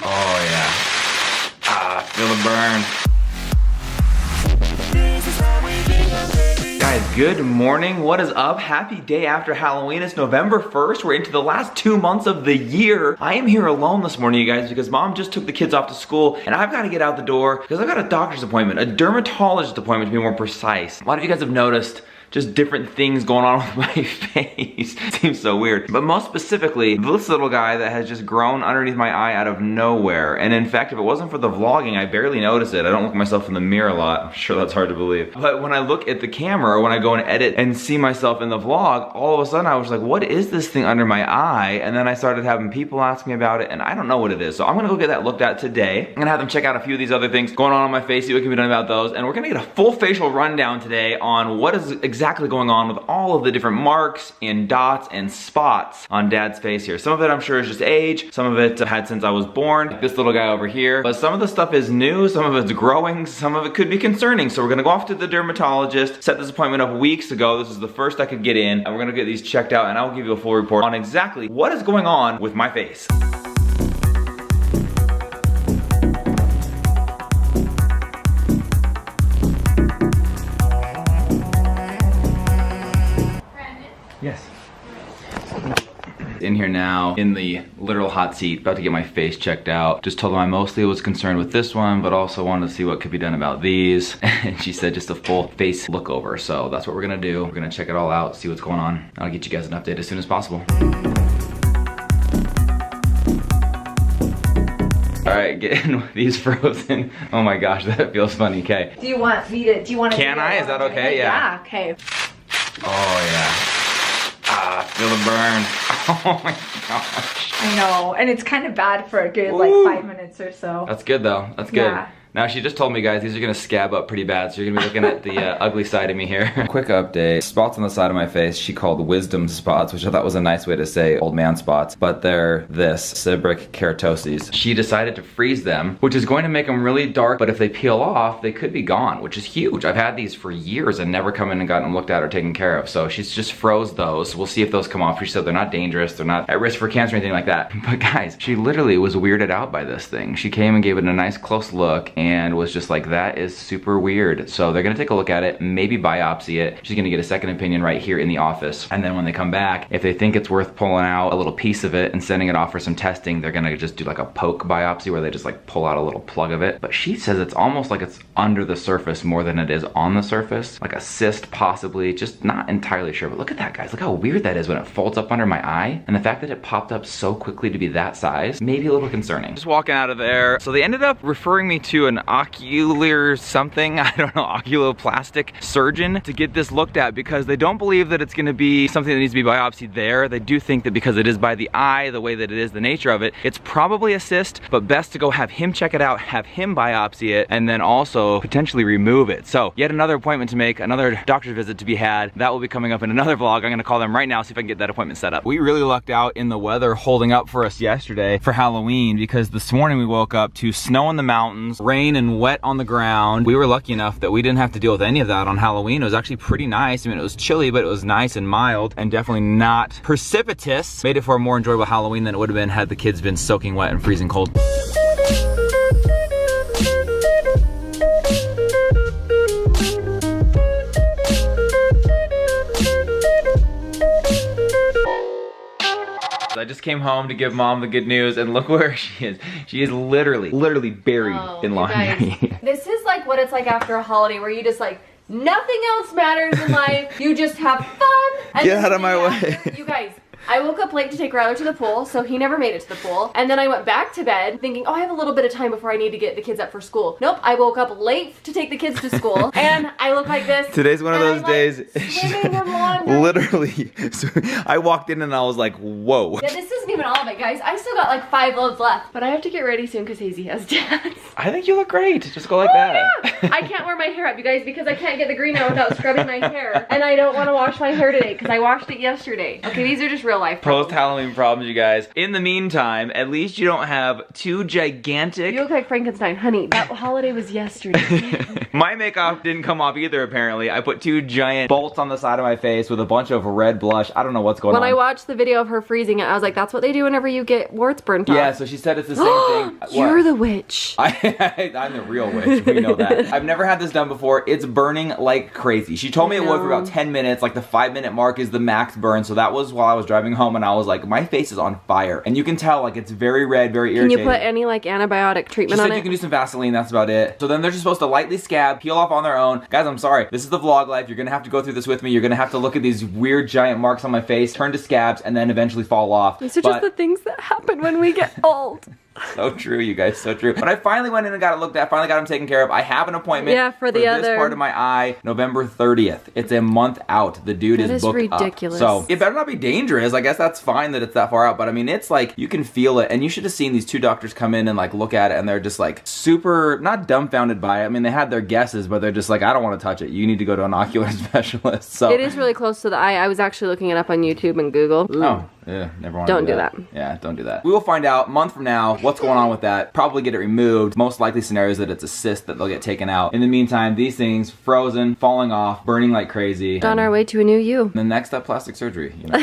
Oh yeah. Ah, feel the burn. Guys, good morning. What is up? Happy day after Halloween. It's November 1st. We're into the last 2 months of the year. I am here alone this morning, you guys, because mom just took the kids off to school and I've got to get out the door because I've got a doctor's appointment, a dermatologist appointment to be more precise. A lot of you guys have noticed just different things going on with my face. It seems so weird. But most specifically, this little guy that has just grown underneath my eye out of nowhere. And in fact, if it wasn't for the vlogging, I barely notice it. I don't look at myself in the mirror a lot. I'm sure that's hard to believe. But when I look at the camera, or when I go and edit and see myself in the vlog, all of a sudden I was like, what is this thing under my eye? And then I started having people ask me about it, and I don't know what it is. So I'm gonna go get that looked at today. I'm gonna have them check out a few of these other things going on my face, see what can be done about those. And we're gonna get a full facial rundown today on what is exactly going on with all of the different marks and dots and spots on dad's face here. Some of it I'm sure is just age, some of it I've had since I was born, like this little guy over here, but some of the stuff is new, some of it's growing, some of it could be concerning. So we're gonna go off to the dermatologist, set this appointment up weeks ago. This is the first I could get in, and we're gonna get these checked out, and I'll give you a full report on exactly what is going on with my face. Yes. In here now, in the literal hot seat, about to get my face checked out. Just told them I mostly was concerned with this one, but also wanted to see what could be done about these. And she said just a full face look over. So that's what we're gonna do. We're gonna check it all out, see what's going on. I'll get you guys an update as soon as possible. All right, getting these frozen. Oh my gosh, that feels funny. Okay. Do you want me to? Do you want to? Can I? Is that okay? Yeah. Yeah. Okay. Oh yeah. Ah, feel the burn. Oh my gosh. I know, and it's kind of bad for a good like 5 minutes or so. That's good though. That's good. Yeah. Now she just told me, guys, these are gonna scab up pretty bad, so you're gonna be looking at the ugly side of me here. Quick update, spots on the side of my face she called wisdom spots, which I thought was a nice way to say old man spots, but they're this, seborrheic keratoses. She decided to freeze them, which is going to make them really dark, but if they peel off, they could be gone, which is huge. I've had these for years and never come in and gotten them looked at or taken care of, so she's just froze those. We'll see if those come off. She said they're not dangerous, they're not at risk for cancer or anything like that. But guys, she literally was weirded out by this thing. She came and gave it a nice close look and was just like, that is super weird. So they're gonna take a look at it, maybe biopsy it. She's gonna get a second opinion right here in the office. And then when they come back, if they think it's worth pulling out a little piece of it and sending it off for some testing, they're gonna just do like a poke biopsy where they just like pull out a little plug of it. But she says it's almost like it's under the surface more than it is on the surface. Like a cyst possibly, just not entirely sure. But look at that, guys. Look how weird that is when it folds up under my eye. And the fact that it popped up so quickly to be that size, maybe a little concerning. Just walking out of there. So they ended up referring me to an ocular something, I don't know, oculoplastic surgeon to get this looked at because they don't believe that it's gonna be something that needs to be biopsied there. They do think that because it is by the eye, the way that it is, the nature of it, it's probably a cyst, but best to go have him check it out, have him biopsy it, and then also potentially remove it. So yet another appointment to make, another doctor's visit to be had. That will be coming up in another vlog. I'm gonna call them right now, see if I can get that appointment set up. We really lucked out in the weather holding up for us yesterday for Halloween because this morning we woke up to snow in the mountains, rain and wet on the ground. We were lucky enough that we didn't have to deal with any of that on Halloween. It was actually pretty nice. I mean, it was chilly, but it was nice and mild and definitely not precipitous. Made it for a more enjoyable Halloween than it would have been had the kids been soaking wet and freezing cold. I just came home to give mom the good news and look where she is. She is literally buried in laundry. Guys, this is like what it's like after a holiday where you just like, nothing else matters in life. You just have fun. And get out of my way. You guys, I woke up late to take Ryler to the pool, so he never made it to the pool. And then I went back to bed thinking, oh, I have a little bit of time before I need to get the kids up for school. Nope, I woke up late to take the kids to school, and I look like this. Today's one of those days. Swimming in laundry. Literally. So I walked in and I was like, whoa. Yeah, this isn't even all of it, guys. I still got like 5 loads left, but I have to get ready soon because Hazy has dance. I think you look great. Just go like that. Yeah. I can't wear my hair up, you guys, because I can't get the green out without scrubbing my hair. And I don't want to wash my hair today because I washed it yesterday. Okay, these are just real real life problems. Post-Halloween problems, you guys. In the meantime, at least you don't have two gigantic... You look like Frankenstein. Honey, that holiday was yesterday. My makeup didn't come off either, apparently. I put two giant bolts on the side of my face with a bunch of red blush. I don't know what's going on. When I watched the video of her freezing it, I was like, that's what they do whenever you get warts burnt off. Yeah, so she said it's the same thing. You're the witch. I'm the real witch. We know that. I've never had this done before. It's burning like crazy. She told me it would for about 10 minutes. Like the 5-minute mark is the max burn. So that was while I was driving home, and I was like, my face is on fire. And you can tell like it's very red, very irritating. Can you put any like antibiotic treatment on it? You can do some Vaseline, that's about it. So then they're just supposed to lightly scab, peel off on their own. Guys, I'm sorry. This is the vlog life. You're gonna have to go through this with me. You're gonna have to look at these weird giant marks on my face, turn to scabs, and then eventually fall off. These are just the things that happen when we get old. So true, you guys, so true. But I finally went in and got it looked at, finally got them taken care of. I have an appointment for this part of my eye, November 30th. It's a month out. The dude is booked ridiculous. Up. So it better not be dangerous. I guess that's fine that it's that far out, but I mean, it's like, you can feel it. And you should have seen these two doctors come in and like look at it, and they're just like super, not dumbfounded by it. I mean, they had their guesses, but they're just like, I don't want to touch it. You need to go to an ocular specialist. So it is really close to the eye. I was actually looking it up on YouTube and Google. Ooh. Oh. Yeah, never want to do that. Yeah, don't do that. We will find out a month from now what's going on with that. Probably get it removed. Most likely scenario is that it's a cyst that they'll get taken out. In the meantime, these things frozen, falling off, burning like crazy. On our way to a new you. The next up, plastic surgery, you know.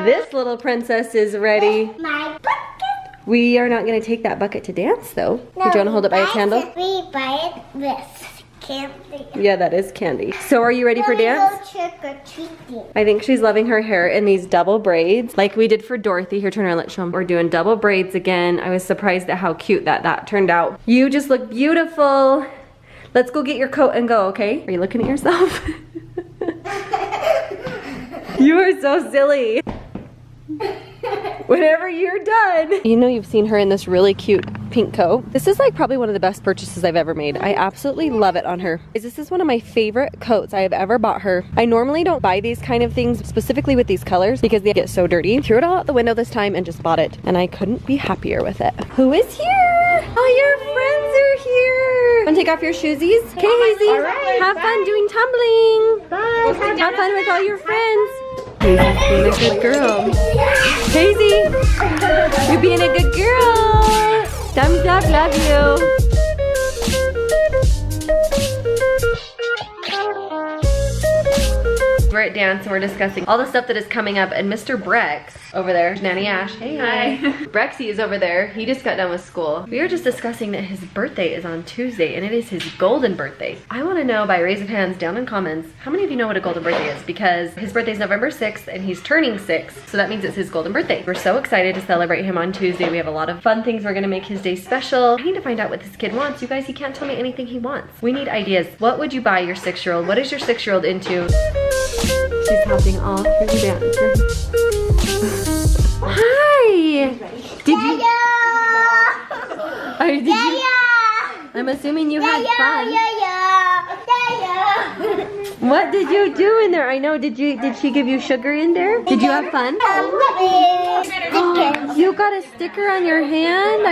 This little princess is ready. My bucket. We are not going to take that bucket to dance, though. No, Do you want to hold it by a candle? We buy it with candy. Yeah, that is candy. So are you ready for dance? Go trick or treating. I think she's loving her hair in these double braids, like we did for Dorothy. Here, turn around, let's show them. We're doing double braids again. I was surprised at how cute that turned out. You just look beautiful. Let's go get your coat and go, okay? Are you looking at yourself? You are so silly. Whenever you're done. You know, you've seen her in this really cute pink coat. This is like probably one of the best purchases I've ever made. I absolutely love it on her. This is one of my favorite coats I have ever bought her. I normally don't buy these kind of things, specifically with these colors, because they get so dirty. Threw it all out the window this time and just bought it. And I couldn't be happier with it. Who is here? All your friends are here. Want to take off your shoesies? Okay, Hazy. Right, have fun doing tumbling. Bye. Have fun with all your friends. Hazy's being a good girl. Hazy, you're being a good girl. Thumbs up, love you. We're at dance and we're discussing all the stuff that is coming up, and Mr. Brex over there, Nanny Ash, hey. Hi. Brexy is over there. He just got done with school. We were just discussing that his birthday is on Tuesday and it is his golden birthday. I want to know by raise of hands down in comments, how many of you know what a golden birthday is? Because his birthday is November 6th and he's turning 6, so that means it's his golden birthday. We're so excited to celebrate him on Tuesday. We have a lot of fun things we're gonna make his day special. I need to find out what this kid wants. You guys, he can't tell me anything he wants. We need ideas. What would you buy your 6-year-old? What is your 6-year-old into? She's hopping all through the dance. Hi! Did you? I'm assuming you had fun. What did you do in there? I know. Did she give you sugar in there? Did you have fun? Oh, you got a sticker on your hand?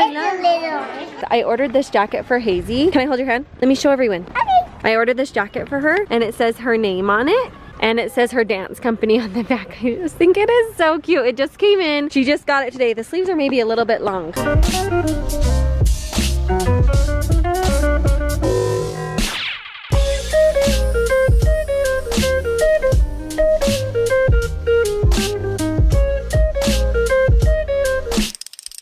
I ordered this jacket for Hazy. Can I hold your hand? Let me show everyone. I ordered this jacket for her and it says her name on it. And it says her dance company on the back. I just think it is so cute. It just came in. She just got it today. The sleeves are maybe a little bit long.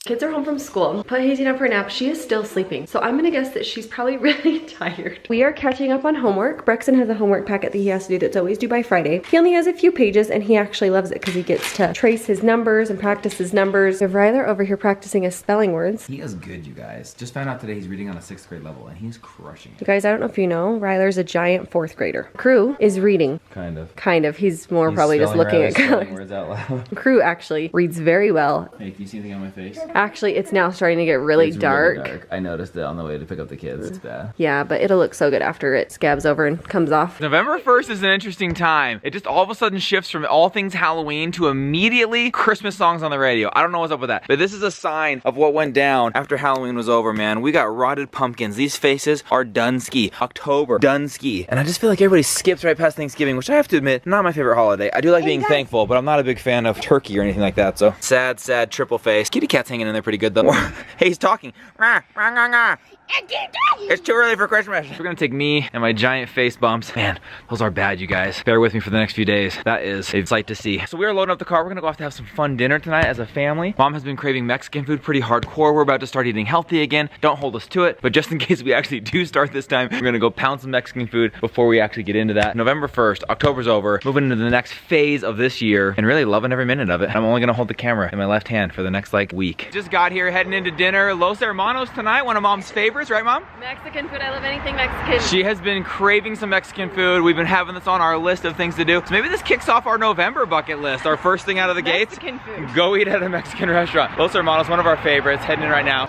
Kids are home from school. Put Hazy down for a nap. She is still sleeping. So I'm gonna guess that she's probably really tired. We are catching up on homework. Brexton has a homework packet that he has to do that's always due by Friday. He only has a few pages and he actually loves it because he gets to trace his numbers and practice his numbers. We have Ryler over here practicing his spelling words. He is good, you guys. Just found out today he's reading on a 6th grade level and he's crushing it. You guys, I don't know if you know, Ryler's a giant 4th grader. Crew is reading. Kind of. Kind of. He's more probably just looking at colors. Words out loud. Crew actually reads very well. Hey, can you see anything on my face? Actually, it's now now starting to get really It's dark. really dark. I noticed it on the way to pick up the kids. It's bad. Yeah, but it'll look so good after it scabs over and comes off. November 1st is an interesting time. It just all of a sudden shifts from all things Halloween to immediately Christmas songs on the radio. I don't know what's up with that. But this is a sign of what went down after Halloween was over, man. We got rotted pumpkins. These faces are done ski. October, done ski. And I just feel like everybody skips right past Thanksgiving, which I have to admit, not my favorite holiday. I do like being thankful, but I'm not a big fan of turkey or anything like that. So sad, sad triple face. Kitty cat's hanging in there pretty good though. Hey, he's talking. It's too early for Christmas. We're gonna take me and my giant face bumps. Man, those are bad, you guys. Bear with me for the next few days. That is a sight to see. So we are loading up the car. We're gonna go off to have some fun dinner tonight as a family. Mom has been craving Mexican food pretty hardcore. We're about to start eating healthy again. Don't hold us to it, but just in case we actually do start this time, we're gonna go pound some Mexican food before we actually get into that. November 1st, October's over, moving into the next phase of this year and really loving every minute of it. I'm only gonna hold the camera in my left hand for the next like week. Just got here heading into dinner. Los Hermanos tonight, one of Mom's favorites, right Mom? Mexican food, I love anything Mexican. She has been craving some Mexican food. We've been having this on our list of things to do. So maybe this kicks off our November bucket list. Our first thing out of the gates, Mexican food. Go eat at a Mexican restaurant. Los Hermanos, one of our favorites, heading in right now.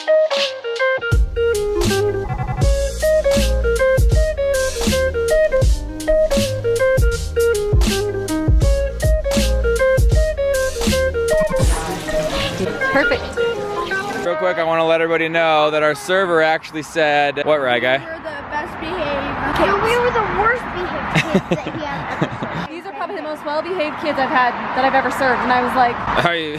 Perfect. Real quick, I want to let everybody know that our server actually said, what, Rye Guy? We were the best behaved kids. We were the worst behaved kids that we have ever served. These are probably the most well-behaved kids that I've ever served, and I was like, Are you?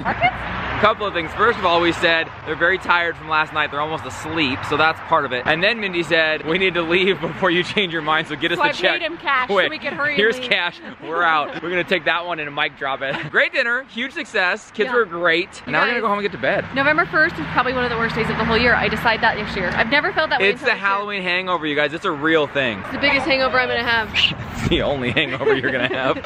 our kids? Couple of things. First of all, we said they're very tired from last night. They're almost asleep, so that's part of it. And then Mindy said, we need to leave before you change your mind, so get us So the I check. paid him cash so Quick. we could hurry and Here's leave. cash. We're out. We're gonna take that one and a mic drop it. Great dinner, huge success. Kids Yeah. were great. You Now we're guys- gonna go home and get to bed. November 1st is probably one of the worst days of the whole year. I decide that this year. I've never felt that way It's until the this year. Halloween hangover, you guys. It's a real thing. It's the biggest hangover I'm gonna have. It's the only hangover you're gonna have.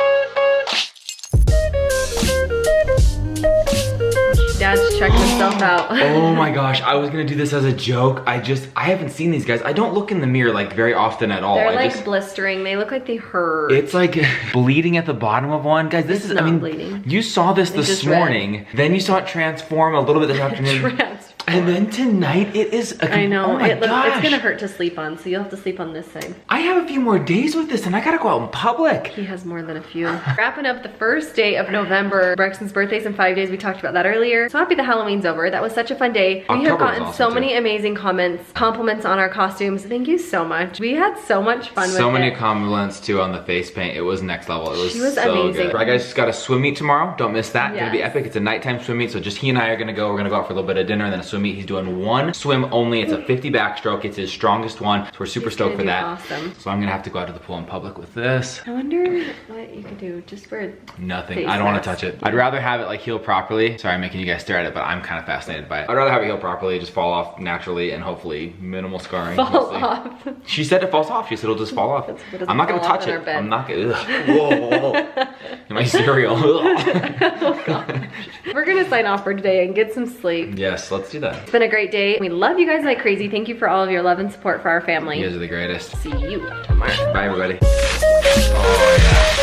Dad's checking himself out. Oh my gosh, I was gonna do this as a joke. I haven't seen these guys. I don't look in the mirror like very often at all. They're I like just, blistering. They look like they hurt. it's like bleeding at the bottom of one. Guys, this It's is, not I mean, bleeding. you saw this this just red. morning. Then you saw it transform a little bit this afternoon. And then tonight it is I know. Oh my It's gosh. gonna hurt to sleep on, so you'll have to sleep on this side. I have a few more days with this and I gotta go out in public. He has more than a few. Wrapping up the first day of November. Braxton's birthday's in 5 days. We talked about that earlier. So happy the Halloween's over. That was such a fun day. We have October was gotten awesome, so too. many amazing compliments on our costumes. Thank you so much. We had so much fun with it. So many compliments too on the face paint. It was next level. It was, She was so amazing. good. Right guys, just got a swim meet tomorrow. Don't miss that. It's gonna be Yes. epic. It's a nighttime swim meet. So just he and I are gonna go. We're gonna go out for a little bit of dinner and then a swim meet. He's doing one swim only. It's a 50 backstroke. It's his strongest one. So we're super He's stoked for gonna that. do awesome. So I'm gonna have to go out to the pool in public with this. I wonder what you could do just for Nothing. face I don't want to mask. touch it. I'd rather have it like heal properly. Sorry, I'm making you guys stare at it, but I'm kind of fascinated by it. I'd rather have it heal properly, just fall off naturally, and hopefully minimal scarring. fall We'll see. off. She said it falls off. She said it'll just fall off. What doesn't I'm not gonna fall off touch in it. our bed? I'm not gonna. Ugh. Whoa. In my cereal. Oh, gosh. We're gonna sign off for today and get some sleep. Yes, let's do that. It's been a great day. We love you guys like crazy. Thank you for all of your love and support for our family. You guys are the greatest. See you tomorrow. Bye, everybody. Oh, yeah.